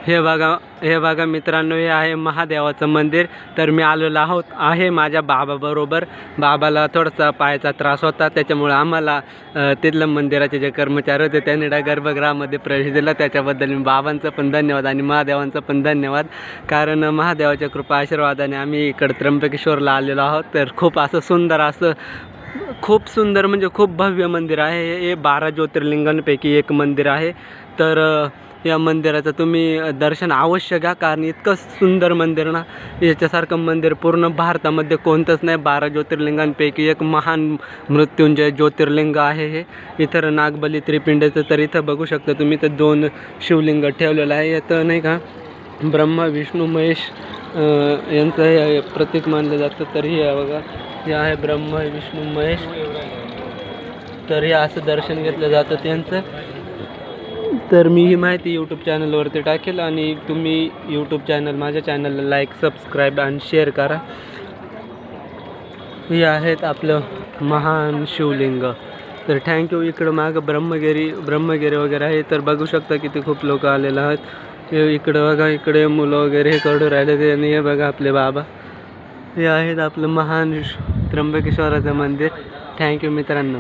हे बघा मित्रांनो, हे आहे महादेवाचं मंदिर. तर मी आलेलो आहे माझ्या बाबाबरोबर. बाबाला थोडासा पायाचा त्रास होता, त्याच्यामुळे आम्हाला तिथलं मंदिराचे जे कर्मचारी होते त्यांनी गर्भगृहामध्ये प्रवेश दिला. त्याच्याबद्दल मी बाबांचं पण धन्यवाद आणि महादेवांचं पण धन्यवाद. कारण महादेवाच्या कृपा आशीर्वादाने आम्ही इकडं त्र्यंबकेश्वरला आलेलो आहोत. तर खूप असं सुंदर, खूप सुंदर म्हणजे खूप भव्य मंदिर आहे. हे 12 ज्योतिर्लिंगांपैकी एक मंदिर आहे. तर या मंदिराचं तुम्ही दर्शन अवश्य घ्या, कारण इतकं सुंदर मंदिर ना, याच्यासारखं मंदिर पूर्ण भारतामध्ये कोणतंच नाही. 12 ज्योतिर्लिंगांपैकी एक महान मृत्युंजय ज्योतिर्लिंग आहे हे. इथं नागबली त्रिपिंडीचं तर इथं बघू शकता तुम्ही, तर 2 शिवलिंग ठेवलेलं आहे. याचं नाही का ब्रह्मा विष्णू महेश यांचं हे प्रतीक मानलं जातं. तर हे बघा, हे आहे ब्रह्मा विष्णू महेश. तर हे असं दर्शन घेतलं जातं त्यांचं. तर मी ही माहिती यूट्यूब चॅनलवरती टाकेल आणि तुम्ही माझ्या चॅनलला लाईक, सबस्क्राईब आणि शेअर करा. हे आहेत आपलं महान शिवलिंग. तर थँक्यू. इकडं मागं ब्रह्मगिरी वगैरे आहे. तर बघू शकता किती खूप लोक आलेले आहेत. इकडं बघा, इकडे मुलं वगैरे हे कडू राहिले ते. आणि हे बघा आपले बाबा. हे आहेत आपलं महान त्र्यंबकेश्वराचं मंदिर. थँक्यू मित्रांनो.